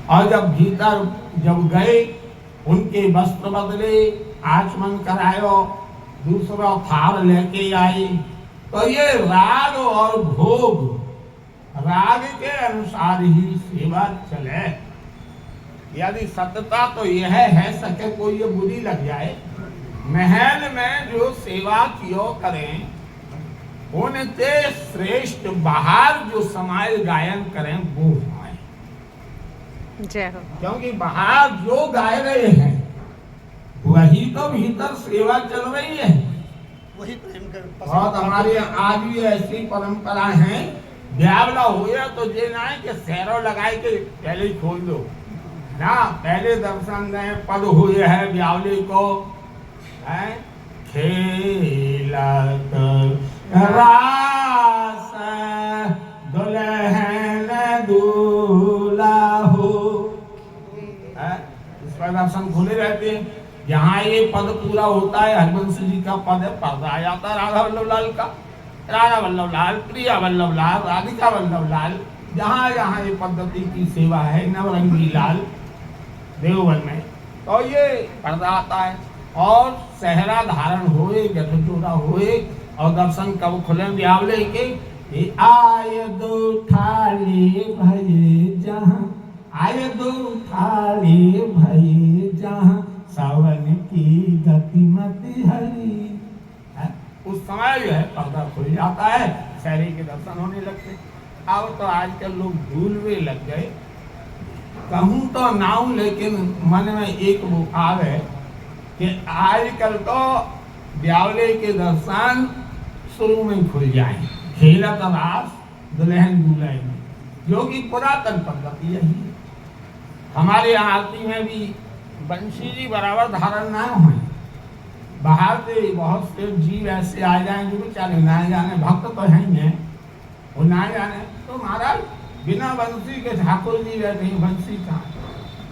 और जब भीतर जब गए उनके वस्त्र बदले, आचमन करायो, दूसरा थाल लेके आए। तो ये राग और भोग, राग के अनुसार ही सेवा चले। यदि सत्यता तो यह है, सके कोई ये बुरी लग जाए, महल में जो सेवा कियो करें उनसे श्रेष्ठ बाहर जो समाज गायन करें वो गाएं। जय हो। क्योंकि बाहर जो गाय रहे हैं वही तो भीतर सेवा चल रही है, वही प्रेम कर। बहुत हमारे आज भी ऐसी परंपरा है, ब्यावला हो या तो ये ना है कि सैरो लगाए के पहले ही खोल दो ना, पहले दर्शन दें, पद हुए है ब्यावले को है खेलत रास दुल्हन दूल्हा हो, इस पर दर्शन खुले रहते हैं। यहाँ ये पद पूरा होता है, हरिवंश जी का पद है, पर्दा आ जाता है राधा वल्लभ लाल का, राधा वल्लभ लाल, प्रिया वल्लभ लाल, राधिका वल्लभ लाल, जहाँ जहाँ ये पद्धति की सेवा है, नवरंगी लाल देववन में, तो ये पर्दा आता है। और सहरा धारण होए, गठचोरा होए, और दर्शन कब खुले ब्यावले के, आय दो थाली भये जहाँ, आय दो थाली भये जहाँ, सावन की गतिमति हरी। उस समय जो है पर्दा खुल जाता है, सहरे के दर्शन होने लगते। अब तो आजकल लोग भूलवे लग गए, कहूँ तो नाऊ, लेकिन मन में एक वो आ गए कि आजकल तो ब्यावले के दर्शन शुरू में खुल जाए, खेलत रास दुल्हन दूल्हे में, जो कि पुरातन पद्धति यही है। हमारे यहाँ आरती में भी बंशी जी बराबर धारण ना हुए, बाहर से बहुत से जीव ऐसे आ जाए जो बेचारे ना जाने, भक्त तो है ही है, वो ना जाने तो महाराज बिना बंसी के ठाकुर जी रहते हैं, बंसी कहाँ,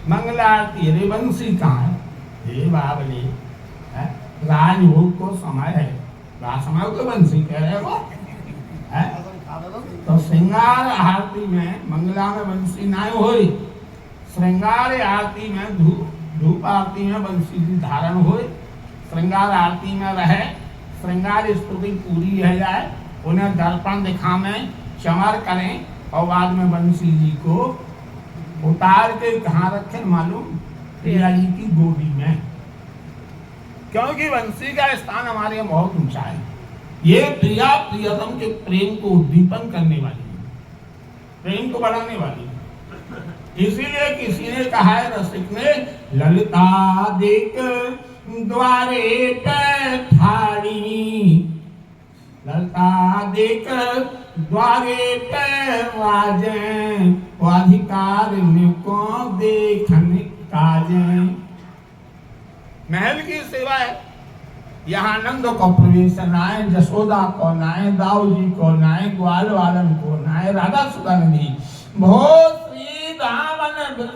मंगला आरती अरे बंसी कहाँ है, ये बाबली है, राजभोग को समय है, समय को बंसी कह रहे हो है? तो श्रृंगार आरती में मंगला में बंसी ना होई, श्रृंगार आरती में धूप आरती में बंसी की धारण होए, श्रृंगार आरती में रहे, श्रृंगार स्तुति पूरी रह जाए, उन्हें दर्पण दिखावें, चमर करें, और बाद में बंसी जी को उतार के कहाँ रखें मालूम, प्रिया जी की गोदी में, क्योंकि बंसी का स्थान हमारे यहाँ बहुत ऊंचा है। ये प्रिया प्रियतम के प्रेम को उद्दीपन करने वाली है, प्रेम को बढ़ाने वाली है। इसीलिए किसी ने कहा है रसिक ने, ललिता देख द्वारे पे ठाड़ी, ललिता देख द्वारे पे राजे, अधिकार में को देखने काजे। महल की सेवा है, यहाँ नंद को प्रवेश नाय, जसोदा को नाय, दाऊ जी को नाय, ग्वाल वालन को नाय, राधा सुगंधी भो श्री दावन,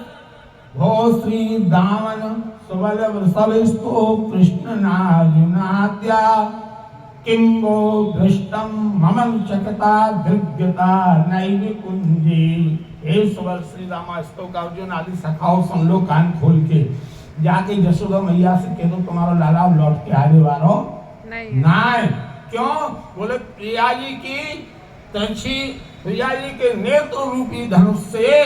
भो श्री दावन सुबल वृषभिस्तो कृष्ण नाजुनाद्या, किंबो भ्रष्टम ममल चकता धृग्यता नैव कुंजी। हे सुबल श्री रामास्तो का अर्जुन आदि सखाओ सुन लो कान खोल के, जाके जसोदा मैया से कह दो तुम्हारा लाला लौट के आने वालो नहीं। क्यों बोले, प्रिया जी की तंछी, प्रिया जी के नेत्र रूपी धनुष से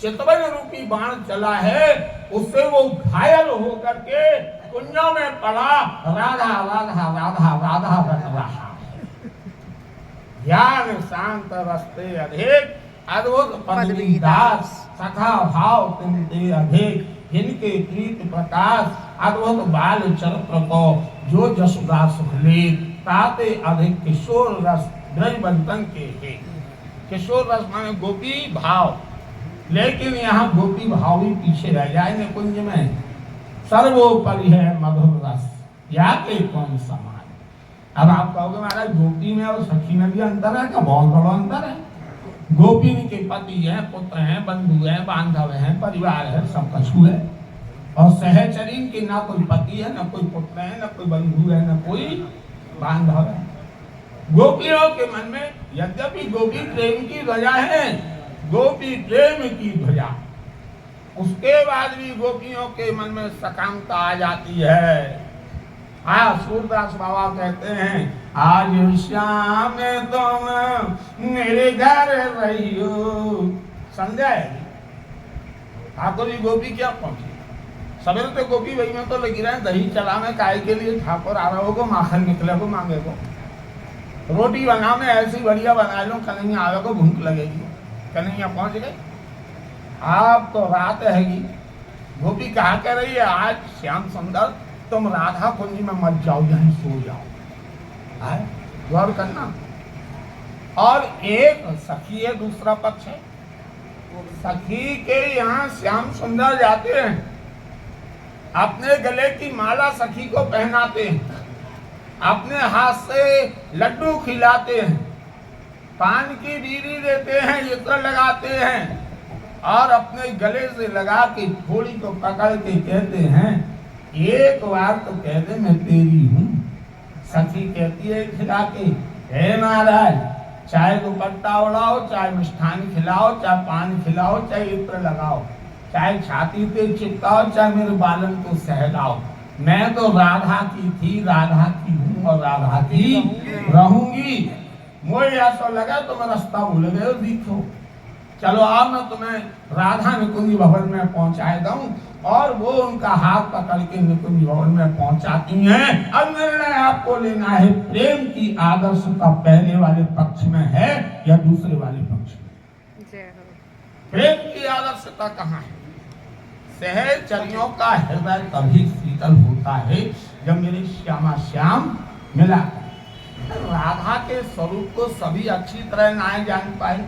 चितवन रूपी बाण चला है, उससे वो घायल होकर के कुंजों में पड़ा, राधा राधा राधा राधा रट रहा। ज्ञान शांत रस्ते अधिक, अद्भुत पदवी दास, सखा भाव तुमते अधिक, जिनके प्रीत प्रकाश, अद्भुत बाल चरित्र को जो जसुदा सुखले, ताते अधिक किशोर रस ब्रजबंधन के है। किशोर रस माने गोपी भाव, लेकिन यहाँ गोपी भाव ही पीछे रह जाए निकुंज में, सर्वोपरि है मधुर रस, या के कौन समान। अब आप कहोगे महाराज गोपी में और सखी में भी अंतर है का? बहुत बड़ा अंतर है। गोपी के पति हैं, पुत्र हैं, बंधु हैं, बांधव हैं, परिवार है, सब कछु है। और सहचरीन की ना कोई पति है, ना कोई पुत्र है, ना कोई बंधु है, ना कोई बांधव है। गोपियों के मन में यद्यपि गोपी प्रेम की ध्वजा है, गोपी प्रेम की ध्वजा, उसके बाद भी गोपियों के मन में सकामता आ जाती है। हाँ, सूरदास बाबा कहते हैं, आज शाम तुम मेरे घर रहियो। संध्या है, ठाकुर जी गोपी क्या पहुंची, सवेरे तो गोपी वही में तो लगी रहे दही चला में काय के लिए, ठाकुर आ रहा होगा, माखन निकले को मांगे को, रोटी बना में ऐसी बढ़िया बना लो, कन्हैया आवे को भूख लगेगी। कन्हैया पहुंच गए, आप तो रात हैगी। गोपी कहा कह रही है, आज श्याम सुंदर तुम राधा कुंज में मत जाओ, यहीं सो जाओ। गौर करना। और एक सखी है, दूसरा पक्ष है। सखी के यहाँ श्याम सुंदर जाते हैं, अपने गले की माला सखी को पहनाते हैं, अपने हाथ से लड्डू खिलाते हैं, पान की बीड़ी देते हैं, इत्र लगाते हैं, और अपने गले से लगा के थोड़ी को पकड़ के कहते हैं, एक बार तो कह दे मैं तेरी हूँ। सखी कहती है खिला के, हे महाराज, चाहे दुपट्टा उड़ाओ, चाहे मिष्ठान खिलाओ, चाहे पान खिलाओ, चाहे इत्र लगाओ, चाहे छाती पे चिपकाओ, चाहे मेरे बालन को सहलाओ, मैं तो राधा की थी, राधा की हूँ और राधा की रहूंगी। मुझे ऐसा लगा तो मैं रास्ता भूल गए, दिखो चलो आओ, मैं तुम्हें राधा निकुंज भवन में पहुंचाए दूं। और वो उनका हाथ पकड़ के निकुंज भवन में पहुंचाती हैं। अब निर्णय आपको लेना है, प्रेम की आदर्शता पहले वाले पक्ष में है या दूसरे वाले पक्ष में। प्रेम की आदर्शता कहाँ है? सहचरियों का हृदय तभी शीतल होता है जब मेरे श्यामा श्याम मिला। राधा के स्वरूप को सभी अच्छी तरह ना जान पाए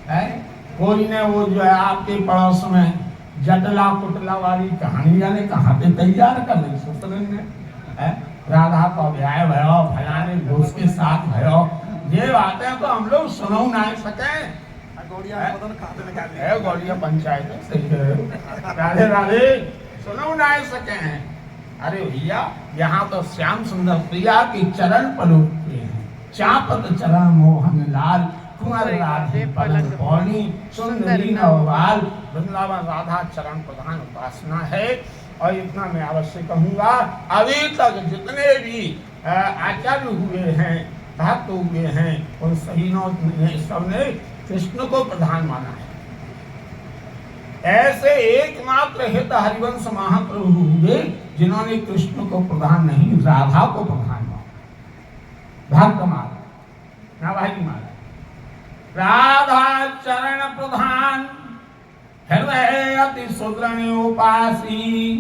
है। कोई ने वो जो है आपके पड़ोस में जटला कुटला वाली कहानियां ने कहाँ पे तैयार कर ली ससुर ने, राधा का ब्याह भयो, फलाने दोस्त के साथ भयो, ये बातें तो हम लोग सुनो ना सके। गौड़िया पंचायत राधे राधे सुनो ना सके हैं। अरे भैया, यहाँ तो श्याम सुंदर प्रिया के चरण पलोकते हैं, चापत चरण मोहन लाल, कुंवर राधे पलंग पौनी, सुंदरी नवबाल। वृंदावन राधा चरण प्रधान उपासना है। और इतना मैं अवश्य कहूँगा, अभी तक जितने भी आचार्य हुए हैं, भक्त हुए हैं, उन सहीनों ने सबने कृष्ण को प्रधान माना है। ऐसे एकमात्र हित हरिवंश महाप्रभु हुए जिन्होंने कृष्ण को प्रधान नहीं, राधा को प्रधान माना। भक्त माना ना भाई माना, राधा चरण प्रधान, हृदय अति सुदृढ़ उपासी,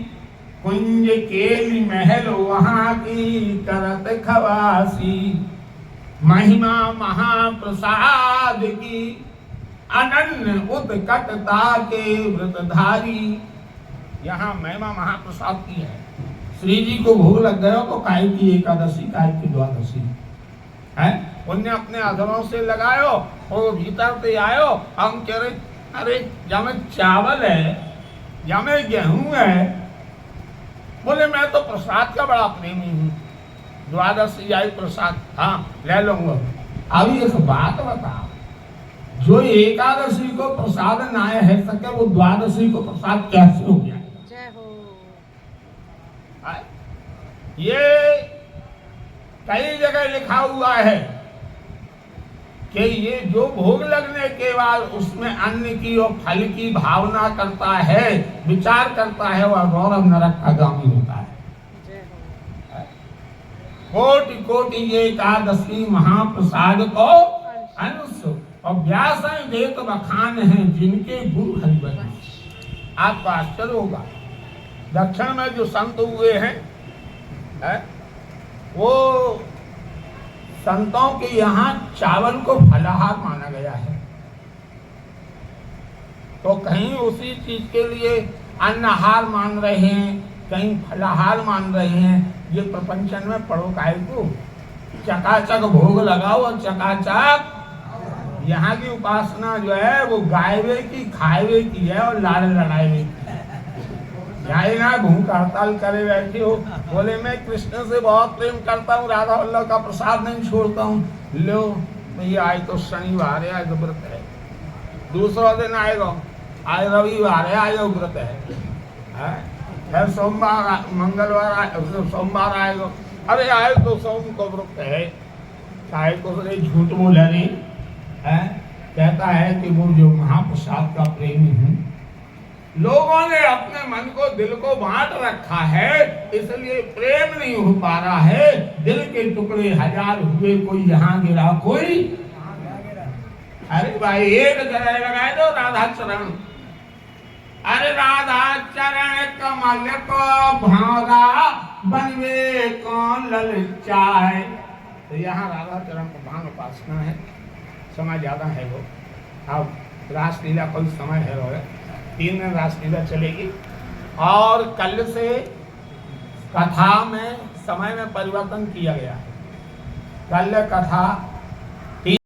कुंज केली महल वहां की करत खवासी, महिमा महाप्रसाद की अनन्य उत्कटता के व्रतधारी। यहाँ महिमा महाप्रसाद की है। श्री जी को भोग लग गया तो काय की एकादशी, काय की द्वादशी है, उनने अपने अधरों से लगायो और भीतर से आयो। हम कह रहे, अरे जामे चावल है, जामे गेहूं है। बोले मैं तो प्रसाद का बड़ा प्रेमी हूँ, द्वादशी आई प्रसाद, हाँ ले लूंगा। अभी एक बात बताओ, जो एकादशी को प्रसाद ना है सके, वो द्वादशी को प्रसाद कैसे हो गया? जय हो। ये कई जगह लिखा हुआ है कि ये जो भोग लगने के बाद उसमें अन्न की और फल की भावना करता है, विचार करता है, वह गौरव नरक आगामी होता है। कोटि कोटि ये एकादशी महाप्रसाद को अंश और व्यास देत बखान है जिनके गुरु हरिवंश। आपको आश्चर्य होगा, दक्षिण में जो संत हुए हैं वो संतों के यहाँ चावल को फलाहार माना गया है। तो कहीं उसी चीज के लिए अन्नहार मान रहे हैं, कहीं फलाहार मान रहे हैं। ये प्रपंचन में पढ़ो काय को, चकाचक भोग लगाओ और चकाचक। यहाँ की उपासना जो है वो गायवे की खाएवे की है और लाड़ लड़ाएवे की। जाए ना भूख हड़ताल करे बैठे हो, बोले मैं कृष्ण से बहुत प्रेम करता हूँ, राधा वल्लभ का प्रसाद नहीं छोड़ता हूँ। लो भैया, आज तो शनिवार है, आज तो व्रत है, दूसरा दिन आएगा आज रविवार है, आज व्रत है? फिर सोमवार मंगलवार सोमवार आएगा, अरे आए तो सोम को व्रत है। चाहे तो झूठ बोला नहीं है, कहता है कि वो जो महाप्रसाद का प्रेमी हूँ। लोगों ने अपने मन को दिल को बांट रखा है, इसलिए प्रेम नहीं हो पा रहा है। दिल के टुकड़े हजार हुए, कोई यहाँ गिरा कोई। अरे भाई एक जगह लगाए दो राधा चरण। अरे राधा चरण कमल को भागा बनवे कौन ललचाए। तो यहाँ राधा चरण को भांग उपासना है। समय ज्यादा है वो, अब रासलीला कोई समय है वो 3 दिन रासलीला चलेगी। और कल से कथा में समय में परिवर्तन किया गया है। कल कथा